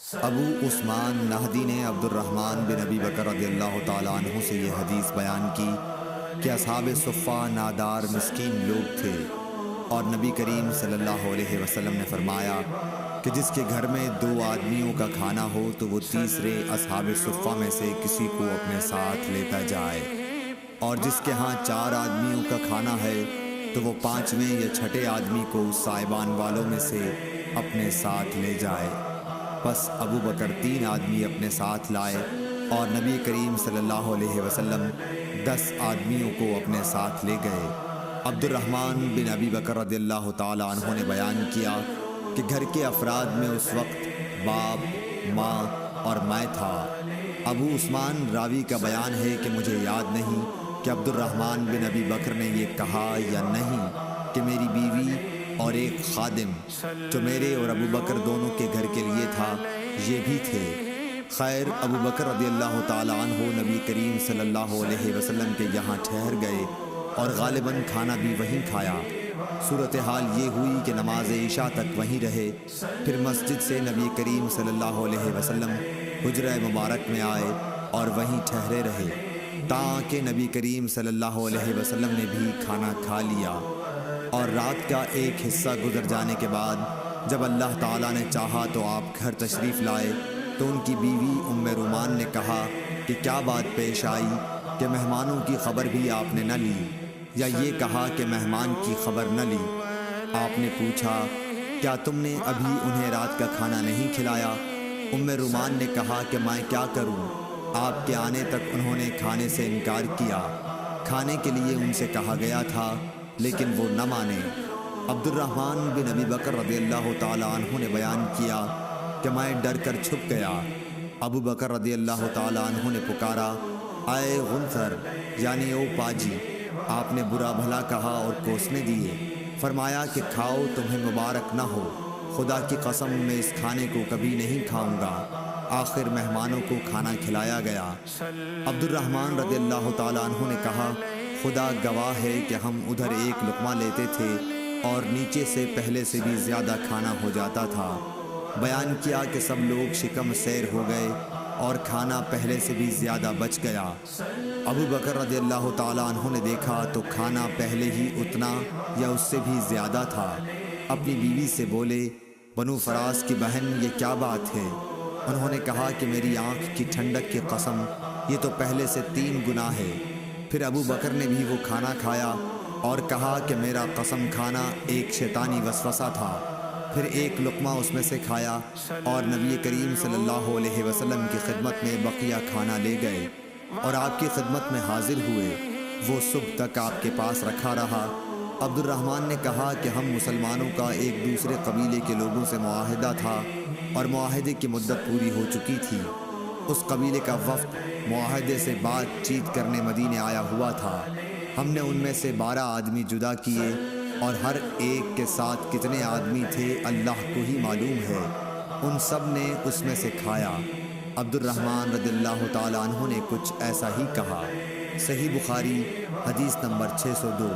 ابو عثمان نہدی نے عبد الرحمن بن ابی بکر رضی اللہ تعالیٰ عنہ سے یہ حدیث بیان کی کہ اصحاب صفہ نادار مسکین لوگ تھے، اور نبی کریم صلی اللہ علیہ وسلم نے فرمایا کہ جس کے گھر میں 2 آدمیوں کا کھانا ہو تو وہ تیسرے اصحاب صفہ میں سے کسی کو اپنے ساتھ لیتا جائے، اور جس کے ہاں 4 آدمیوں کا کھانا ہے تو وہ 5ویں یا 6 آدمی کو سائبان والوں میں سے اپنے ساتھ لے جائے۔ بس ابو بکر 3 آدمی اپنے ساتھ لائے، اور نبی کریم صلی اللہ علیہ وسلم 10 آدمیوں کو اپنے ساتھ لے گئے۔ عبد الرحمن بن ابی بکر رضی اللہ تعالیٰ عنہ نے بیان کیا کہ گھر کے افراد میں اس وقت باپ، ماں اور میں تھا۔ ابو عثمان راوی کا بیان ہے کہ مجھے یاد نہیں کہ عبد الرحمن بن ابی بکر نے یہ کہا یا نہیں کہ میری بیوی اور ایک خادم جو میرے اور ابو بکر دونوں کے گھر کے لیے تھا یہ بھی تھے۔ خیر، ابو بکر رضی اللہ تعالیٰ عنہ نبی کریم صلی اللہ علیہ وسلم کے یہاں ٹھہر گئے اور غالباً کھانا بھی وہیں کھایا۔ صورتحال یہ ہوئی کہ نماز عشاء تک وہیں رہے، پھر مسجد سے نبی کریم صلی اللہ علیہ وسلم حجرہ مبارک میں آئے اور وہیں ٹھہرے رہے تاکہ نبی کریم صلی اللہ علیہ وسلم نے بھی کھانا کھا لیا۔ اور رات کا ایک حصہ گزر جانے کے بعد جب اللہ تعالیٰ نے چاہا تو آپ گھر تشریف لائے تو ان کی بیوی ام رومان نے کہا کہ کیا بات پیش آئی کہ مہمانوں کی خبر بھی آپ نے نہ لی، یا یہ کہا کہ مہمان کی خبر نہ لی۔ آپ نے پوچھا کیا تم نے ابھی انہیں رات کا کھانا نہیں کھلایا؟ ام رومان نے کہا کہ میں کیا کروں، آپ کے آنے تک انہوں نے کھانے سے انکار کیا۔ کھانے کے لیے ان سے کہا گیا تھا لیکن وہ نہ مانے۔ عبد الرحمن بن ابی بکر رضی اللہ تعالیٰ عنہ نے بیان کیا کہ میں ڈر کر چھپ گیا۔ ابو بکر رضی اللہ تعالیٰ عنہ نے پکارا، اے غنثر، یعنی او پاجی۔ آپ نے برا بھلا کہا اور کوسنے دیے۔ فرمایا کہ کھاؤ، تمہیں مبارک نہ ہو، خدا کی قسم میں اس کھانے کو کبھی نہیں کھاؤں گا۔ آخر مہمانوں کو کھانا کھلایا گیا۔ عبد الرحمن رضی اللہ تعالیٰ عنہ نے کہا، خدا گواہ ہے کہ ہم ادھر ایک لقمہ لیتے تھے اور نیچے سے پہلے سے بھی زیادہ کھانا ہو جاتا تھا۔ بیان کیا کہ سب لوگ شکم سیر ہو گئے اور کھانا پہلے سے بھی زیادہ بچ گیا۔ ابو بکر رضی اللہ تعالیٰ عنہ نے دیکھا تو کھانا پہلے ہی اتنا یا اس سے بھی زیادہ تھا۔ اپنی بیوی سے بولے، بنو فراس کی بہن، یہ کیا بات ہے؟ انہوں نے کہا کہ میری آنکھ کی ٹھنڈک کی قسم، یہ تو پہلے سے 3 گنا ہے۔ پھر ابو بکر نے بھی وہ کھانا کھایا اور کہا کہ میرا قسم کھانا ایک شیطانی وسوسہ تھا۔ پھر ایک لقمہ اس میں سے کھایا اور نبی کریم صلی اللہ علیہ وسلم کی خدمت میں بقیہ کھانا لے گئے اور آپ کی خدمت میں حاضر ہوئے۔ وہ صبح تک آپ کے پاس رکھا رہا۔ عبد الرحمن نے کہا کہ ہم مسلمانوں کا ایک دوسرے قبیلے کے لوگوں سے معاہدہ تھا اور معاہدے کی مدت پوری ہو چکی تھی۔ اس قبیلے کا وفد معاہدے سے بات چیت کرنے مدینے آیا ہوا تھا۔ ہم نے ان میں سے 12 آدمی جدا کیے، اور ہر ایک کے ساتھ کتنے آدمی تھے اللہ کو ہی معلوم ہے۔ ان سب نے اس میں سے کھایا۔ عبد الرحمن رضی اللہ تعالیٰ عنہ نے کچھ ایسا ہی کہا۔ صحیح بخاری حدیث نمبر 602۔